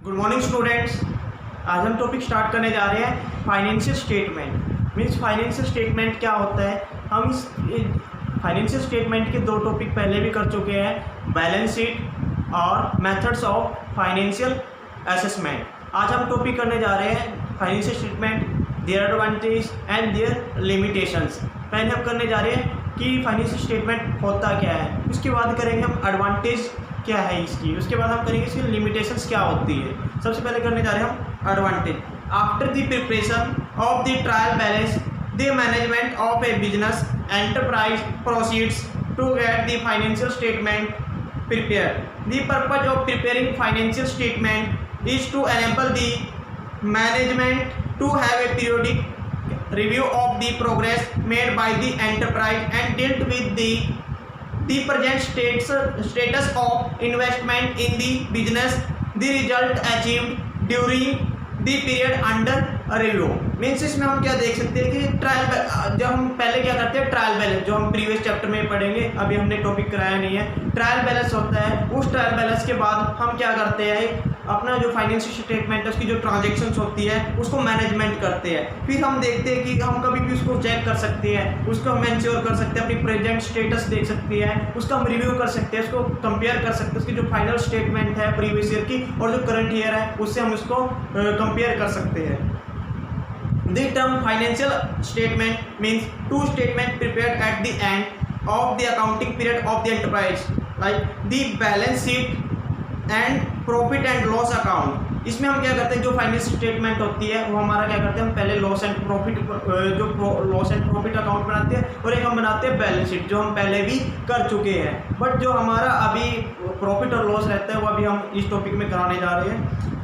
Good morning students. आज हम topic start करने जा रहे हैं financial statement. Means financial statement क्या होता है। हम इस फाइनेंशियल स्टेटमेंट के दो टॉपिक पहले भी कर चुके हैं, बैलेंस शीट और मेथड्स ऑफ फाइनेंशियल असेसमेंट। आज हम टॉपिक करने जा रहे हैं financial statement, their advantage and their limitations. पहले हम करने जा रहे हैं कि फाइनेंशियल स्टेटमेंट होता क्या है, उसके बाद करेंगे हम एडवांटेज क्या है इसकी, उसके बाद हम करेंगे इसकी लिमिटेशंस क्या होती है। सबसे पहले करने जा रहे हैं हम advantage. After the preparation of the trial balance the management of a business enterprise proceeds to get the financial statement prepared. The purpose of preparing financial statement is to enable the management to have a periodic review of the progress made by the enterprise and dealt with the present status of investment in the business, the result achieved during the period under review. Means इसमें हम क्या देख सकते हैं कि trial, जब हम पहले क्या करते हैं ट्रायल बैलेंस, जो हम प्रीवियस चैप्टर में पढ़ेंगे, अभी हमने टॉपिक कराया नहीं है। ट्रायल बैलेंस होता है, उस ट्रायल बैलेंस के बाद हम क्या करते हैं, अपना जो फाइनेंशियल स्टेटमेंट है उसकी जो ट्रांजेक्शन्स होती है उसको मैनेजमेंट करते हैं। फिर हम देखते हैं कि हम कभी भी उसको चेक कर सकते हैं, उसको हम इंश्योर कर सकते हैं, अपनी प्रेजेंट स्टेटस देख सकते हैं, उसका हम रिव्यू कर सकते हैं, उसको कंपेयर कर सकते हैं, उसकी जो फाइनल स्टेटमेंट है प्रीवियस ईयर की और जो करंट ईयर है उससे हम उसको कंपेयर कर सकते हैं। The term financial statement means two statements prepared at the end of the accounting period of the enterprise, like the balance sheet and profit and loss account। इसमें हम क्या करते हैं, जो फाइनेंशियल स्टेटमेंट होती है वो हमारा क्या करते हैं, हम पहले लॉस एंड प्रॉफिट, जो लॉस एंड प्रॉफिट अकाउंट बनाते हैं और एक हम बनाते हैं बैलेंस शीट, जो हम पहले भी कर चुके हैं। बट जो हमारा अभी प्रॉफिट और लॉस रहता है वो अभी हम इस टॉपिक में कराने जा रहे हैं।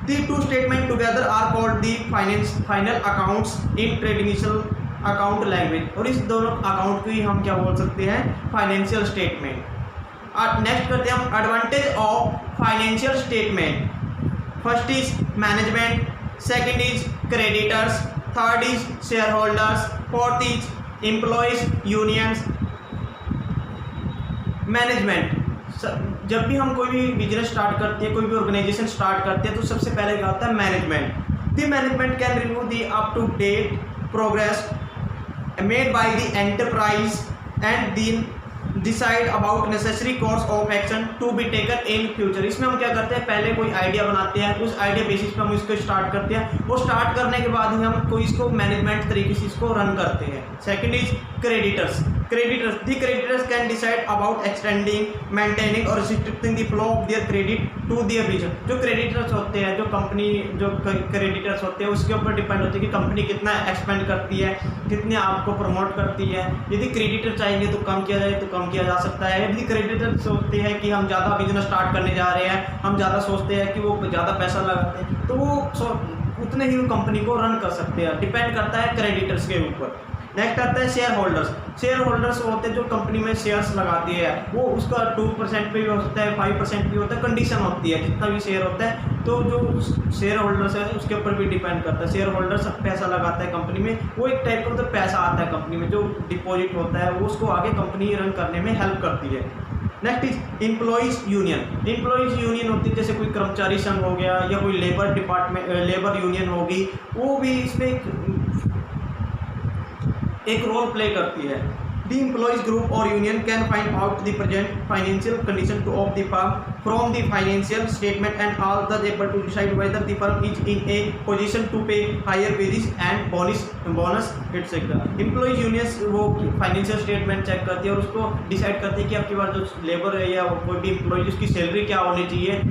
The two statements together are called the final accounts in traditional account language। और इस दोनों अकाउंट को ही हम क्या बोल सकते हैं, फाइनेंशियल स्टेटमेंट। नेक्स्ट करते हैं हम advantage of financial statement. First is management, second is creditors, third is share holders, fourth is employees unions. Management, जब भी हम कोई भी बिजनेस स्टार्ट करते हैं, कोई भी ऑर्गेनाइजेशन स्टार्ट करते हैं तो सबसे पहले क्या होता है, management. The management can review the up to date progress made by the enterprise and then decide about necessary course of action to be taken in future. इसमें हम क्या करते हैं, पहले कोई आइडिया बनाते हैं, उस आइडिया बेसिस पे हम इसको स्टार्ट करते हैं, वो स्टार्ट करने के बाद ही हम कोई इसको मैनेजमेंट तरीके से इसको रन करते हैं। Second is creditors. The creditors can decide about extending, maintaining और restricting the flow of their credit to their business. जो क्रेडिटर्स होते हैं, जो कंपनी जो क्रेडिटर्स होते हैं उसके ऊपर डिपेंड होती है कि कंपनी कितना एक्सपेंड करती है, कितने आपको प्रमोट करती है। यदि क्रेडिटर चाहेंगे तो कम किया जाए तो कम किया जा सकता है। यदि क्रेडिटर सोचते हैं कि हम ज़्यादा बिजनेस स्टार्ट करने जा रहे हैं, हम ज़्यादा सोचते हैं कि वो ज़्यादा पैसा लगाते हैं, तो वो उतने ही कंपनी को रन कर सकते हैं। डिपेंड करता है क्रेडिटर्स के ऊपर। नेक्स्ट आता है शेयर होल्डर्स। शेयर होल्डर्स होते हैं जो कंपनी में शेयर्स लगाती है, वो उसका 2% पे भी हो सकता है, 5% भी होता है, कंडीशन होती है जितना भी शेयर होता है। तो जो शेयर होल्डर्स है उसके ऊपर भी डिपेंड करता है। शेयर होल्डर्स पैसा लगाता है कंपनी में, वो एक टाइप का मतलब पैसा आता है कंपनी में, जो डिपॉजिट होता है वो उसको आगे कंपनी रन करने में हेल्प करती है। Next is employees union. Employees union होती है जैसे कोई कर्मचारी संघ हो गया या कोई लेबर डिपार्टमेंट, लेबर यूनियन होगी, वो भी इसमें एक रोल प्ले करती है। द एम्प्लॉइज ग्रुप और union can find out the present financial condition to of the firm from the financial statement and all the able to decide whether the firm is in a position to pay higher wages and bonus etcetera. Employees unions वो financial statement check करती है और उसको decide करती है कि आपकी बार जो लेबर है या कोई भी एम्प्लॉइज उसकी सैलरी क्या होनी चाहिए।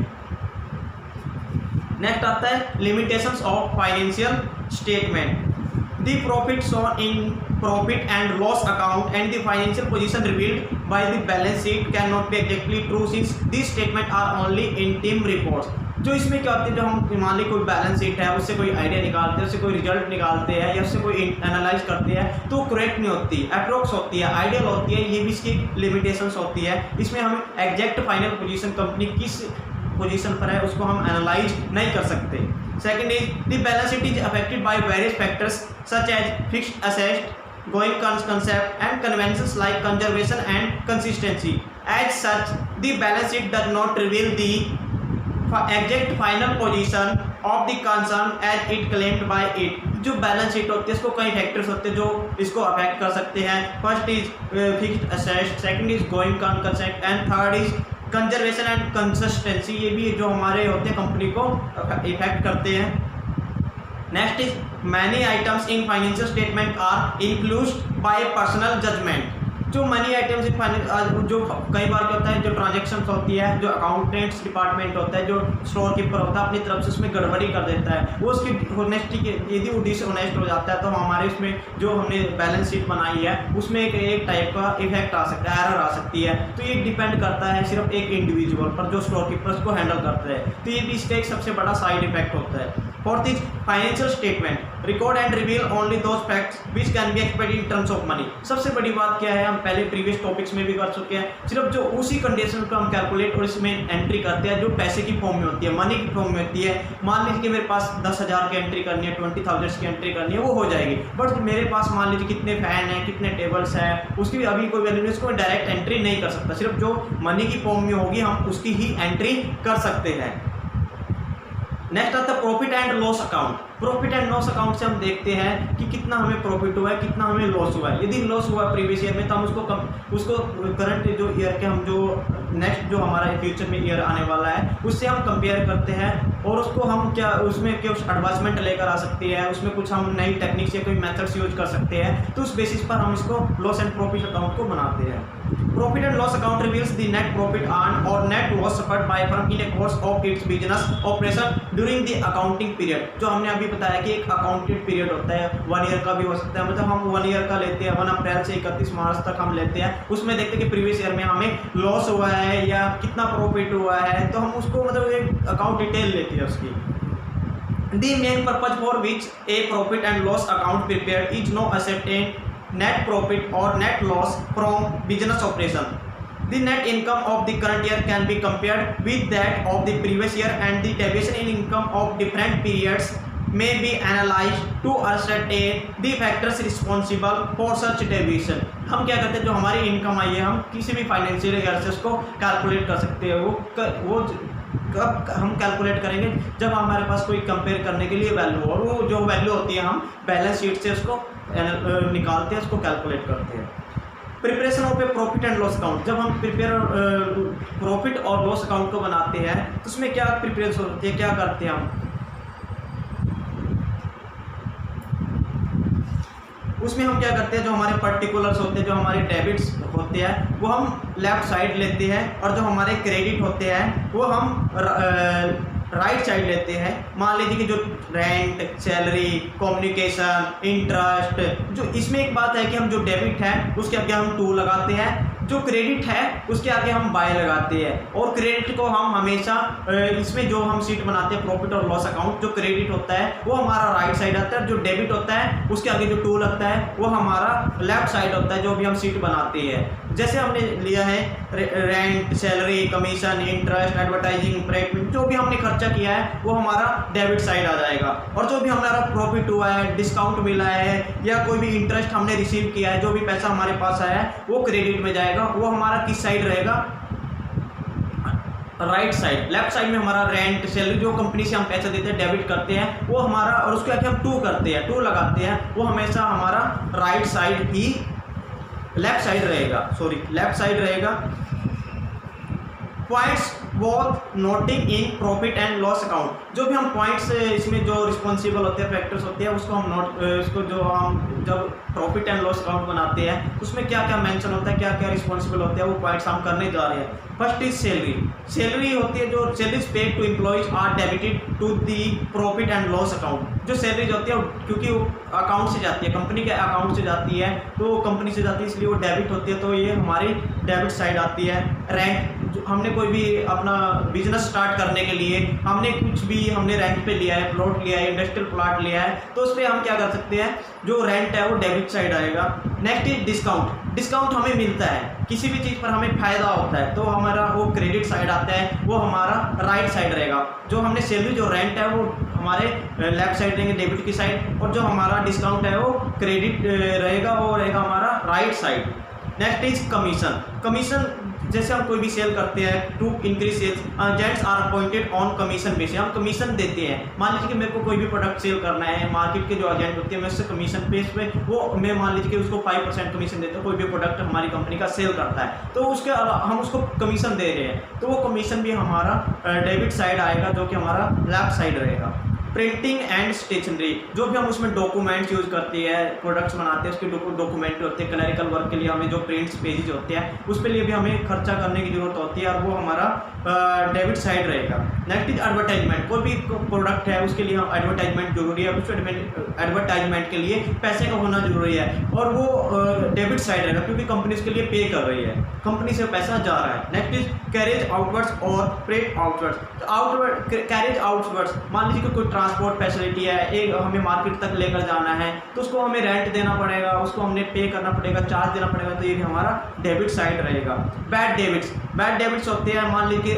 नेक्स्ट आता है limitations of financial statement. The profit shown in profit and loss account and the financial position revealed by the balance sheet cannot be exactly true since these statements are only interim reports। जो इसमें क्या होती है, जो हम मान ली कोई balance sheet है उससे कोई आइडिया निकालते हैं, उससे कोई रिजल्ट निकालते हैं या उससे कोई एनालाइज करते हैं, तो करेक्ट नहीं होती, अप्रोक्स होती है, आइडियल होती है। ये भी इसकी लिमिटेशंस होती है। इसमें हम एग्जैक्ट फाइनल पोजीशन कंपनी किस पोजीशन पर है उसको हम एनालाइज नहीं कर सकते। Second is the balance sheet is affected by various factors such as fixed asset, going concept and conventions like conservation and consistency. As such, the balance sheet does not reveal the exact final position of the concern as it claimed by it. जो balance sheet होती है इसको कई factors होते हैं जो इसको affect कर सकते हैं। First is fixed assets, second is going concept and third is conservation and consistency. ये भी जो हमारे होते हैं कंपनी को इफेक्ट करते हैं। Next is many items in financial statement are influenced by personal judgement. जो मनी आइटम्स इन जो कई बार क्या होता है, जो ट्रांजेक्शन्स होती है, जो अकाउंटेंट्स डिपार्टमेंट होता है, जो स्टोर कीपर होता है, अपनी तरफ से उसमें गड़बड़ी कर देता है। वो उसकी होनेस्टी के यदि वो डिसऑनेस्ट हो जाता है तो हमारे उसमें जो हमने बैलेंस शीट बनाई है उसमें एक टाइप का इफेक्ट आ सकता है, एरर आ सकती है। तो ये डिपेंड करता है सिर्फ एक इंडिविजुअल पर जो स्टोर कीपर्स को हैंडल करता है। तो ये भी इसका एक सबसे बड़ा साइड इफेक्ट होता है। Fourth is financial statement record and reveal only those facts which can be expected in terms of money. सबसे बड़ी बात क्या है, हम पहले प्रीवियस टॉपिक्स में भी कर चुके हैं, सिर्फ जो उसी कंडीशन को हम कैलकुलेट और इसमें एंट्री करते हैं जो पैसे की फॉर्म में होती है, मनी की फॉर्म में होती है। मान लीजिए कि मेरे पास 10,000 की एंट्री करनी है, 20,000 की एंट्री करनी है, वो हो जाएगी। बट मेरे पास मान लीजिए कितने फैन हैं, कितने टेबल्स हैं, उसकी अभी कोई वैल्यू नहीं, उसको डायरेक्ट एंट्री नहीं कर सकता। सिर्फ जो मनी की फॉर्म में होगी हम उसकी ही एंट्री कर सकते हैं। नेक्स्ट आता है profit and loss account. Profit and loss account से हम देखते हैं कि कितना हमें प्रॉफिट हुआ है, कितना हमें लॉस हुआ है। यदि लॉस हुआ प्रीवियस ईयर में तो हम उसको करंट जो ईयर के हम जो नेक्स्ट जो हमारा फ्यूचर में ईयर आने वाला है उससे हम कंपेयर करते हैं और उसको हम क्या उसमें कुछ एडवांसमेंट लेकर आ सकते हैं, उसमें कुछ हम नई टेक्निक्स या कोई मेथड्स यूज कर सकते हैं। तो उस बेसिस पर हम इसको लॉस एंड प्रॉफिट अकाउंट को बनाते हैं। Profit and loss account reveals the net profit earn और net loss suffered by firm in a course of its business operation during the accounting period. जो हमने अभी बताया कि एक अकाउंटेड पीरियड होता है, 1 ईयर का भी हो सकता है, मतलब हम 1 ईयर का लेते हैं, 1 अप्रैल से 31 मार्च तक हम लेते हैं। उसमें देखते हैं कि प्रीवियस ईयर में हमें लॉस हुआ है या कितना प्रॉफिट हुआ है, तो हम उसको मतलब एक अकाउंट डिटेल लेते हैं उसकी। The main purpose for which a profit and loss account prepared is no ascertain net profit or net loss from business operation. The net income of the current year can be compared with that of the previous year and the deviation in income of different periods may be analyzed to ascertain the factors responsible for such deviation. हम क्या करते हैं, जो हमारी income आई है हम किसी भी फाइनेंशियल ईयर से उसको कैलकुलेट कर सकते हैं। वो कब हम कैलकुलेट करेंगे, जब हमारे पास कोई कंपेयर करने के लिए वैल्यू हो, और वो जो वैल्यू होती है हम बैलेंस शीट से उसको निकालते हैं, उसको कैलकुलेट करते हैं। Preparation of A profit and loss account. जब हम प्रॉफिट और लॉस अकाउंट को बनाते हैं तो उसमें क्या प्रिपरेशन होती है, क्या करते हैं हम उसमें हम क्या करते हैं, जो हमारे पर्टिकुलर्स होते हैं, जो हमारे डेबिट्स होते हैं वो हम लेफ्ट साइड लेते हैं और जो हमारे क्रेडिट होते हैं वो हम राइट साइड लेते हैं। मान लीजिए कि जो रेंट, सैलरी, कम्युनिकेशन, इंटरेस्ट, जो इसमें एक बात है कि हम जो डेबिट है उसके आगे हम 2 लगाते हैं, जो क्रेडिट है उसके आगे हम बाय लगाते हैं। और क्रेडिट को हम हमेशा इसमें जो हम शीट बनाते हैं प्रॉफिट और लॉस अकाउंट, जो क्रेडिट होता है वो हमारा राइट साइड आता है, जो डेबिट होता है उसके आगे जो 2 लगता है वो हमारा लेफ्ट साइड होता है, जो भी हम शीट बनाते हैं। जैसे हमने लिया है rent, salary, commission, interest, advertising, parade, जो भी हमने खर्चा किया है वो हमारा डेबिट साइड आ जाएगा। और जो भी हमारा प्रॉफिट हुआ है, डिस्काउंट मिला है या कोई भी इंटरेस्ट हमने रिसीव किया है, जो भी पैसा हमारे पास आया है वो क्रेडिट में जाएगा। वो हमारा किस साइड रहेगा, राइट साइड। लेफ्ट साइड में हमारा रेंट, सैलरी, जो कंपनी से हम पैसा देते हैं, डेबिट करते हैं, वो हमारा, और उसके आगे हम 2 करते हैं, 2 लगाते हैं, वो हमेशा हमारा राइट साइड ही लेफ्ट साइड रहेगा। Points both noting in profit and loss account. जो भी हम पॉइंट्स इसमें जो रिस्पॉन्सिबल होते हैं, फैक्टर्स होते हैं, उसको हम उसको जो हम जब प्रॉफिट एंड लॉस अकाउंट बनाते हैं उसमें क्या क्या मेंशन होता है, क्या क्या रिस्पॉन्सिबल होते हैं, वो पॉइंट्स हम करने जा रहे हैं। First is salary. सैलरी होती है, जो salaries paid to employees are debited to the profit and loss account. जो सैलरीज होती है क्योंकि वो अकाउंट से जाती है, कंपनी के अकाउंट से जाती है, तो कंपनी से जाती है इसलिए वो डेबिट होती है, तो ये हमारी डेबिट साइड आती है। रेंट, हमने कोई भी अपना बिजनेस स्टार्ट करने के लिए हमने रेंट पे लिया है, प्लॉट लिया है, इंडस्ट्रियल प्लॉट लिया है, तो उस पर हम क्या कर सकते हैं, जो रेंट है वो डेबिट साइड आएगा। Next is discount. डिस्काउंट हमें मिलता है, किसी भी चीज़ पर हमें फायदा होता है, तो हमारा वो क्रेडिट साइड आता है, वो हमारा राइट साइड रहेगा। जो हमने सैलरी, जो रेंट है वो हमारे लेफ्ट साइड रहेंगे, डेबिट की साइड, और जो हमारा डिस्काउंट है वो क्रेडिट रहेगा, वो रहेगा हमारा right side. Next is commission. Commission जैसे हम कोई भी सेल करते हैं, to increase sales agents are appointed on commission basis, हम कमीशन देते हैं। मान लीजिए कि मेरे को कोई भी प्रोडक्ट सेल करना है, मार्केट के जो एजेंट होते हैं मैं उससे कमीशन बेस पे वो मैं मान लीजिए कि उसको 5% कमीशन देते हैं। कोई भी प्रोडक्ट हमारी कंपनी का सेल करता है तो उसके हम उसको कमीशन दे रहे हैं, तो वो कमीशन भी हमारा डेबिट साइड आएगा, जो कि हमारा लेफ्ट साइड रहेगा। प्रिंटिंग एंड स्टेशनरी, जो भी हम उसमें डॉक्यूमेंट्स यूज़ करते हैं, प्रोडक्ट्स बनाते हैं, उसके डॉक्यूमेंट होते हैं, क्लरिकल वर्क के लिए हमें जो प्रिंट्स पेजेस होते हैं उसके लिए भी हमें खर्चा करने की जरूरत होती है, और वो हमारा डेबिट साइड रहेगा। नेक्स्ट इज एडवर्टाइजमेंट, कोई भी प्रोडक्ट है उसके लिए हम एडवर्टाइजमेंट जरूरी है, उस एडवर्टाइजमेंट के लिए पैसे का होना जरूरी है, और वो डेबिट साइड रहेगा क्योंकि कंपनी उसके लिए पे कर रही है, कंपनी से पैसा जा रहा है। नेक्स्ट इज कैरेज आउटवर्ड्स और फ्रेट आउटवर्ड्स। तो आउटवर्ड कैरेज आउटवर्ड्स, मान लीजिए कि कोई ट्रांसपोर्ट फैसिलिटी है, एक हमें मार्केट तक लेकर जाना है तो उसको हमें रेंट देना पड़ेगा, उसको हमने पे करना पड़ेगा, चार्ज देना पड़ेगा, तो ये भी हमारा डेबिट साइड रहेगा। बैड डेबिट्स होते हैं, मान लीजिए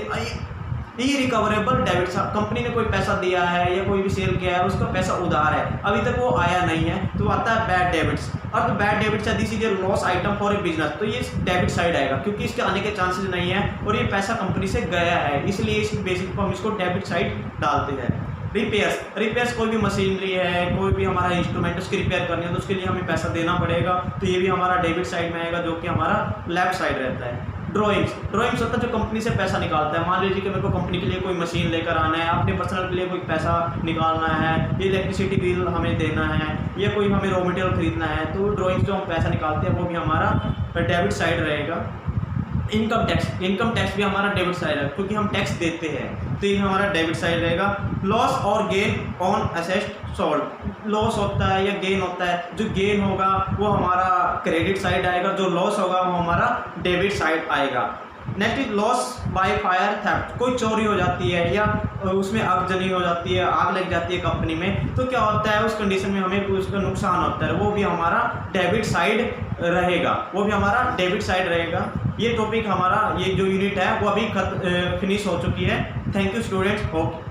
रिकवरेबल डेबिट्स, कंपनी ने कोई पैसा दिया है या कोई भी सेल किया है, उसका पैसा उधार है, अभी तक वो आया नहीं है, तो आता है बैड डेबिट्स। और तो बैड डेबिट्स है this is a loss item for a business, तो ये डेबिट साइड आएगा क्योंकि इसके आने के चांसेस नहीं है और ये पैसा कंपनी से गया है, इसलिए इस बेसिस पर हम इसको डेबिट साइड डालते हैं। रिपेयर्स, कोई भी मशीनरी है, कोई भी हमारा इंस्ट्रूमेंट उसकी रिपेयर करनी है तो उसके लिए हमें पैसा देना पड़ेगा, तो ये भी हमारा डेबिट साइड में आएगा, जो कि हमारा लेफ्ट साइड रहता है। ड्रॉइंग्स होता है जो कंपनी से पैसा निकालता है, मान लीजिए कि मेरे को कंपनी के लिए कोई मशीन लेकर आना है, अपने पर्सनल के लिए कोई पैसा निकालना है, इलेक्ट्रिसिटी बिल हमें देना है, या कोई हमें रॉ मटेरियल खरीदना है, तो ड्रॉइंग्स जो हम पैसा निकालते हैं वो भी हमारा डेबिट साइड रहेगा। इनकम टैक्स भी हमारा डेबिट साइड है क्योंकि हम टैक्स देते हैं, तो ये हमारा डेबिट साइड रहेगा। लॉस और gain on asset sold, loss होता है या गेन होता है, जो गेन होगा वो हमारा क्रेडिट साइड आएगा, जो लॉस होगा वो हमारा डेबिट साइड आएगा। Next is loss by fire theft, कोई चोरी हो जाती है या उसमें आगजनी हो जाती है, आग लग जाती है कंपनी में, तो क्या होता है उस कंडीशन में हमें उसका नुकसान होता है, वो भी हमारा डेबिट साइड रहेगा, वो भी हमारा डेबिट साइड रहेगा। ये टॉपिक हमारा ये जो यूनिट है वो अभी फिनिश हो चुकी है। Thank you students, hope